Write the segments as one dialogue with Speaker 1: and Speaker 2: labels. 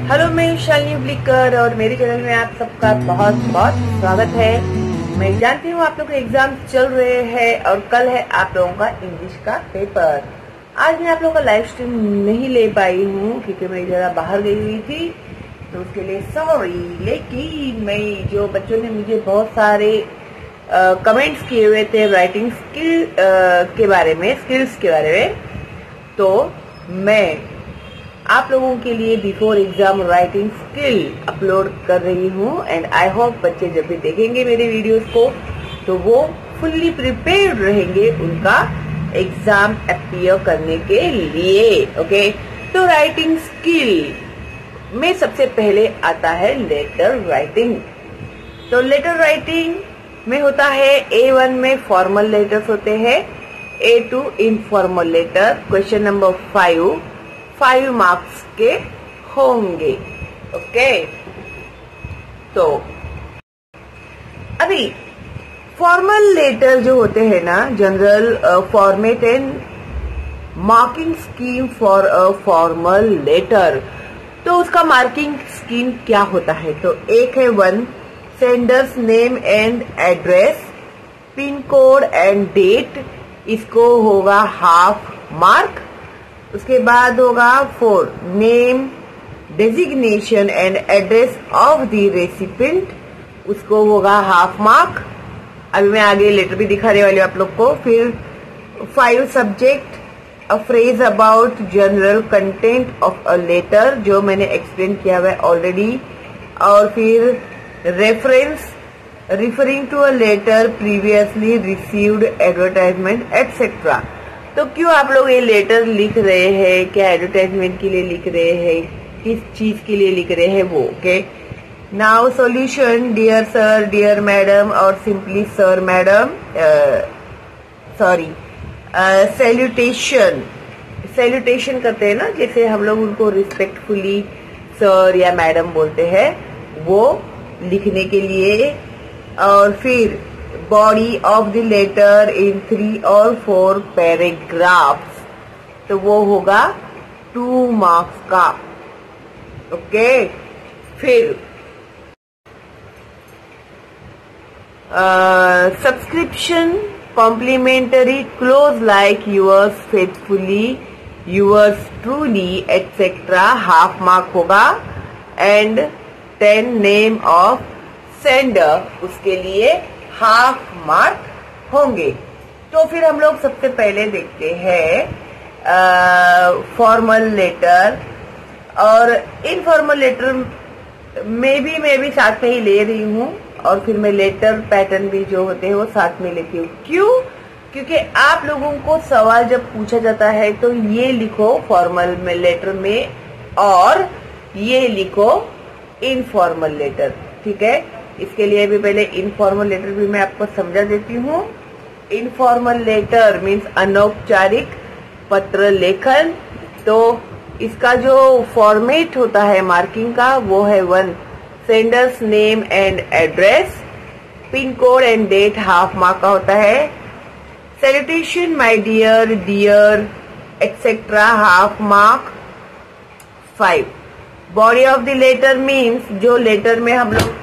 Speaker 1: Hello, मैं शालिनी ब्लिकर और मेरे चैनल में आप सबका बहुत बहुत स्वागत है। मैं जानती हूँ आप लोग के एग्जाम चल रहे हैं और कल है आप लोगों का इंग्लिश का पेपर। आज मैं आप लोगों का लाइव स्ट्रीम नहीं ले पाई हूँ क्योंकि मैं जरा बाहर गई हुई थी, तो उसके लिए सॉरी। लेकिन मैं जो बच्चों ने मुझे बहुत सारे कमेंट्स किए हुए थे राइटिंग स्किल के बारे में, स्किल्स के बारे में, तो मैं आप लोगों के लिए before exam writing skill upload कर रही हूँ। एंड आई होप बच्चे जब भी देखेंगे मेरे वीडियोस को तो वो फुल्ली प्रिपेयर्ड रहेंगे उनका एग्जाम अपीयर करने के लिए। ओके, तो राइटिंग स्किल में सबसे पहले आता है लेटर राइटिंग। तो लेटर राइटिंग में होता है A1 में फॉर्मल लेटर्स होते हैं, A2 informal letter. Question number 5 marks के होंगे। ओके, तो अभी फॉर्मल लेटर जो होते हैं ना, general format and marking scheme for a formal letter. तो उसका मार्किंग स्कीम क्या होता है? तो एक है 1 sender's name and address, pin code and date, इसको होगा हाफ मार्क। उसके बाद होगा 4 name, designation and address of the recipient, उसको होगा हाफ मार्क। अभी मैं आगे लेटर भी दिखाने वाली हूँ आप लोग को। फिर 5 subject, a phrase about general content of a letter, जो मैंने एक्सप्लेन किया हुआ है ऑलरेडी। और फिर reference referring to a letter previously received advertisement etcetera. तो क्यों आप लोग ये लेटर लिख रहे हैं, क्या एडवर्टाइजमेंट के लिए लिख रहे हैं, किस चीज के लिए लिख रहे हैं वो। Okay, now solution, dear sir, dear madam और simply sir madam, sorry salutation. Salutation करते हैं ना, जैसे हम लोग उनको रिस्पेक्टफुली सर या मैडम बोलते हैं, वो लिखने के लिए। और फिर बॉडी ऑफ द लेटर इन 3 और 4 पैराग्राफ्स, तो वो होगा 2 मार्क्स का। ओके, फिर subscription complementary close like yours faithfully, yours truly etcetera, half mark होगा। एंड 10 नेम ऑफ सेंडर, उसके लिए हाफ मार्क होंगे। तो फिर हम लोग सबसे पहले देखते हैं फॉर्मल लेटर। और इनफॉर्मल लेटर में भी मैं साथ में ही ले रही हूँ, और फिर मैं लेटर पैटर्न भी जो होते हैं वो साथ में लेती हूँ। क्यों? क्योंकि आप लोगों को सवाल जब पूछा जाता है तो ये लिखो फॉर्मल में लेटर में और ये लिखो इनफॉर्मल लेटर। ठीक है, इसके लिए भी पहले इनफॉर्मल लेटर भी मैं आपको समझा देती हूँ। इनफॉर्मल लेटर मीन्स अनौपचारिक पत्र लेखन। तो इसका जो फॉर्मेट होता है मार्किंग का वो है 1 sender's name and address, pin code and date, half mark का होता है। Salutation my dear, dear etcetera, half mark. 5 body of the letter means जो लेटर में हम लोग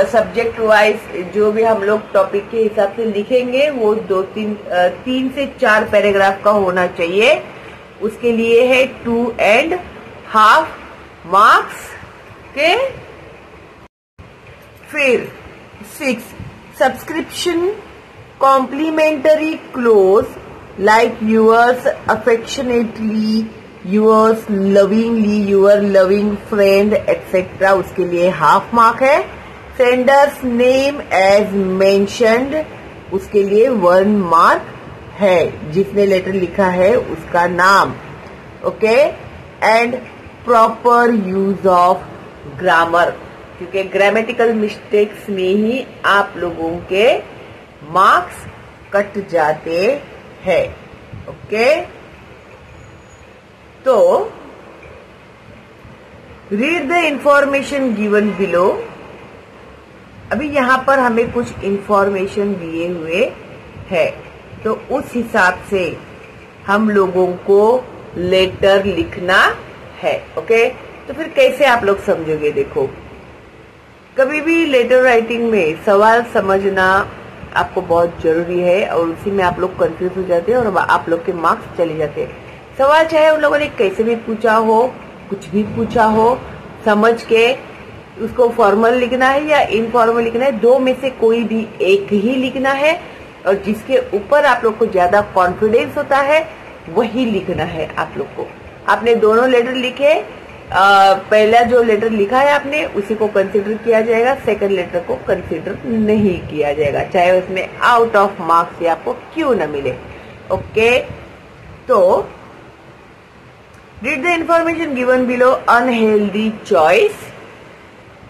Speaker 1: सब्जेक्ट वाइज जो भी हम लोग टॉपिक के हिसाब से लिखेंगे वो 3 से 4 पैराग्राफ का होना चाहिए। उसके लिए है 2 एंड हाफ मार्क्स के। फिर 6 subscription complementary close like yours affectionately, yours lovingly, your loving friend etc, उसके लिए हाफ मार्क है। सेंडर्स नेम एज मेंशन्ड, उसके लिए 1 मार्क है, जिसने लेटर लिखा है उसका नाम। Okay, and proper use of grammar, क्योंकि ग्रामेटिकल मिस्टेक्स में ही आप लोगों के मार्क्स कट जाते हैं। ओके, तो read the information given below. अभी यहाँ पर हमें कुछ इंफॉर्मेशन दिए हुए है, तो उस हिसाब से हम लोगों को लेटर लिखना है। ओके, तो फिर कैसे आप लोग समझोगे? देखो, कभी भी लेटर राइटिंग में सवाल समझना आपको बहुत जरूरी है, और उसी में आप लोग कंफ्यूज हो जाते हैं और आप लोग के मार्क्स चले जाते हैं। सवाल चाहे उन लोगों ने कैसे भी पूछा हो, कुछ भी पूछा हो, समझ के उसको फॉर्मल लिखना है या इनफॉर्मल लिखना है, दो में से कोई भी एक ही लिखना है, और जिसके ऊपर आप लोग को ज्यादा कॉन्फिडेंस होता है वही लिखना है आप लोग को। आपने दोनों लेटर लिखे, पहला जो लेटर लिखा है आपने उसी को कंसीडर किया जाएगा, सेकंड लेटर को कंसीडर नहीं किया जाएगा, चाहे उसमें आउट ऑफ मार्क्स या आपको क्यों न मिले। ओके, तो read the information given below. Unhealthy choice.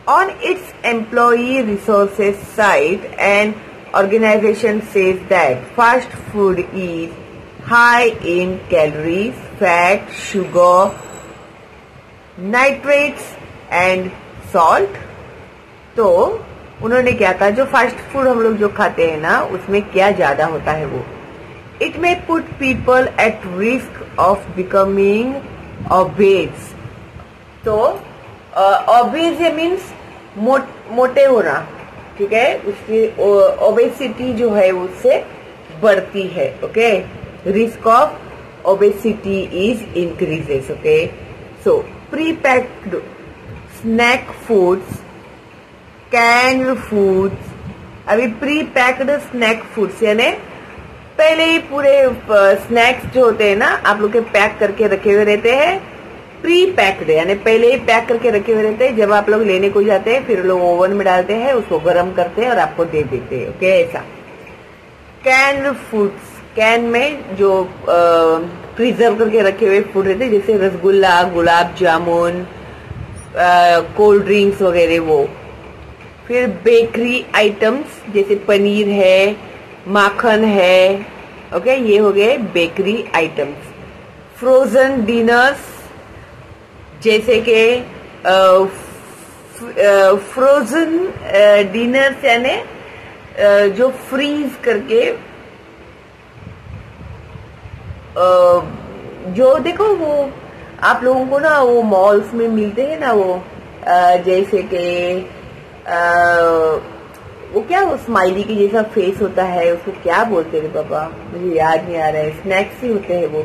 Speaker 1: On its employee resources site, an organization says that fast food is high in calories, fat, sugar, nitrates and salt. तो उन्होंने क्या कहा, जो फास्ट फूड हम लोग जो खाते हैं ना, उसमें क्या ज्यादा होता है वो, it may put people at risk of becoming obese. तो obese मीन्स मोटे होना, ठीक है, उसकी ओबेसिटी जो है उससे बढ़ती है। Okay, risk of obesity is increases. Okay, so pre packed snack foods, canned foods. अभी प्री पैक्ड स्नैक फूड्स यानी पहले ही पूरे स्नैक्स जो होते हैं ना आप लोग के पैक करके रखे हुए रहते हैं। प्री पैक्ड यानी पहले ही पैक करके रखे हुए रहते हैं, जब आप लोग लेने को जाते हैं फिर लोग ओवन में डालते हैं, उसको गर्म करते हैं और आपको दे देते हैं। ओके, ऐसा। कैन फूड्स, कैन में जो प्रिजर्व करके रखे हुए फूड रहते हैं, जैसे रसगुल्ला, गुलाब जामुन, कोल्ड ड्रिंक्स वगैरह वो। फिर बेकरी आइटम्स जैसे पनीर है, माखन है। ओके, ये हो गए बेकरी आइटम्स। फ्रोजन डिनर्स जैसे कि फ्रोजन डिनर्स यानी जो फ्रीज करके जो देखो वो आप लोगों को ना वो मॉल्स में मिलते हैं ना वो जैसे कि वो क्या, वो स्माइली के जैसा फेस होता है, उसको क्या बोलते हैं पापा, मुझे याद नहीं आ रहा है, स्नैक्स ही होते हैं वो।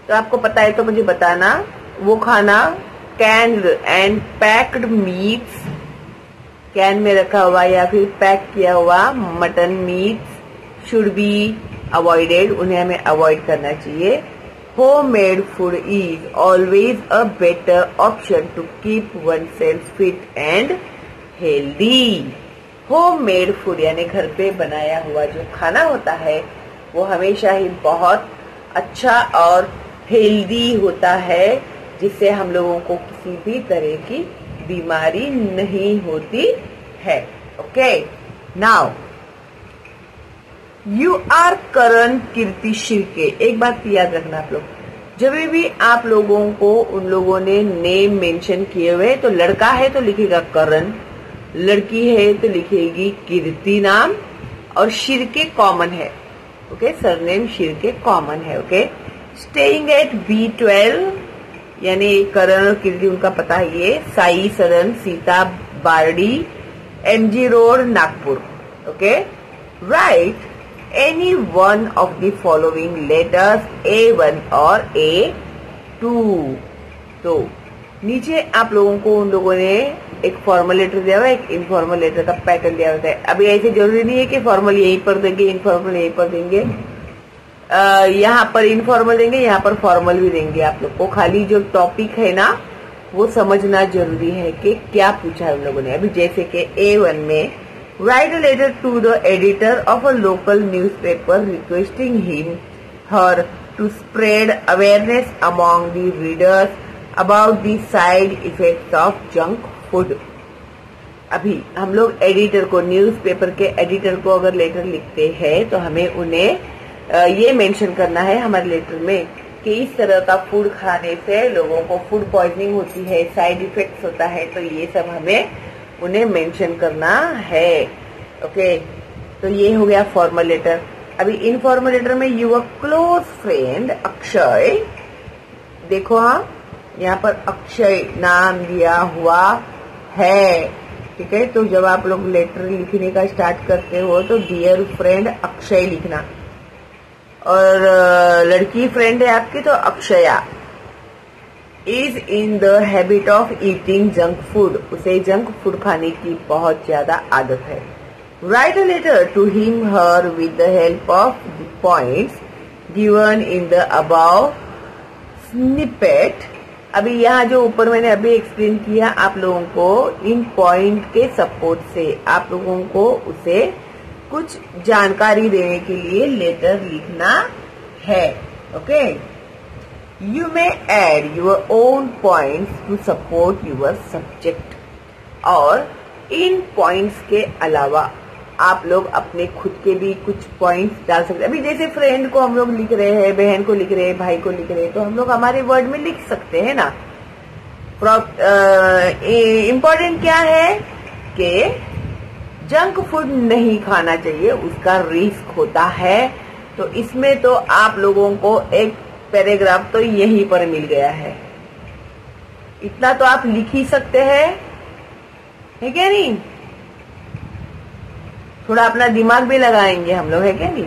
Speaker 1: तो आपको पता है तो मुझे बताना। वो खाना canned and packed meats, can में रखा हुआ या फिर पैक किया हुआ mutton meats should be avoided, उन्हें हमें अवॉइड करना चाहिए। Homemade food is always a better option to keep oneself fit and healthy. Homemade food यानी घर पे बनाया हुआ जो खाना होता है वो हमेशा ही बहुत अच्छा और हेल्दी होता है, जिससे हम लोगों को किसी भी तरह की बीमारी नहीं होती है। ओके, नाउ यू आर करण कीर्ति शिर्के। एक बात याद रखना आप लोग, जब भी आप लोगों को उन लोगों ने नेम मेंशन किए हुए, तो लड़का है तो लिखेगा करण, लड़की है तो लिखेगी कीर्ति नाम, और शिर्के कॉमन है। ओके, सरनेम शिर्के कॉमन है। ओके, स्टेइंग एट B12 यानी करण और कीर्ति उनका पता है ये, Sai Sadan Sita Bardi MG road Nagpur. Okay, write any one of the following letters A1 और A2। तो नीचे आप लोगों को उन लोगों ने एक फॉर्मल लेटर दिया हुआ है, एक इनफॉर्मल लेटर का पैटर्न दिया होता है। अभी ऐसे जरूरी नहीं है कि फॉर्मल यहीं पर देंगे, इनफॉर्मल यहीं पर देंगे, यहाँ पर इनफॉर्मल देंगे, यहाँ पर फॉर्मल भी देंगे। आप लोग को खाली जो टॉपिक है ना वो समझना जरूरी है कि क्या पूछा है उन लोगों ने। अभी जैसे कि A1 में write a letter to the editor of a local newspaper requesting him her to spread awareness among the readers about the side effects of junk food. अभी हम लोग एडिटर को, न्यूज़पेपर के एडिटर को अगर लेटर लिखते हैं तो हमें उन्हें ये मेंशन करना है हमारे लेटर में कि इस तरह का फूड खाने से लोगों को फूड पॉइजनिंग होती है, साइड इफेक्ट्स होता है, तो ये सब हमें उन्हें मेंशन करना है। ओके, तो ये हो गया फॉर्मल लेटर। अभी इनफॉर्मल लेटर में यूर क्लोज फ्रेंड अक्षय, देखो हाँ, यहाँ पर अक्षय नाम दिया हुआ है, ठीक है। तो जब आप लोग लेटर लिखने का स्टार्ट करते हो तो डियर फ्रेंड अक्षय लिखना, और लड़की फ्रेंड है आपकी तो Akshaya. Is in the habit of eating junk food, उसे जंक फूड खाने की बहुत ज्यादा आदत है। Write a letter to him her with the help of the points given in the above snippet. अभी यहाँ जो ऊपर मैंने अभी एक्सप्लेन किया आप लोगों को, इन पॉइंट के सपोर्ट से आप लोगों को उसे कुछ जानकारी देने के लिए लेटर लिखना है। Okay, you may add your own points to support your subject. और इन पॉइंट्स के अलावा आप लोग अपने खुद के भी कुछ पॉइंट्स डाल सकते हैं। अभी जैसे फ्रेंड को हम लोग लिख रहे हैं, बहन को लिख रहे हैं, भाई को लिख रहे हैं, तो हम लोग हमारे वर्ड में लिख सकते हैं ना। इम्पोर्टेंट क्या है कि जंक फूड नहीं खाना चाहिए, उसका रिस्क होता है। तो इसमें तो आप लोगों को एक पैराग्राफ तो यहीं पर मिल गया है, इतना तो आप लिख ही सकते हैं, है क्या नहीं। थोड़ा अपना दिमाग भी लगाएंगे हम लोग, है क्या नहीं।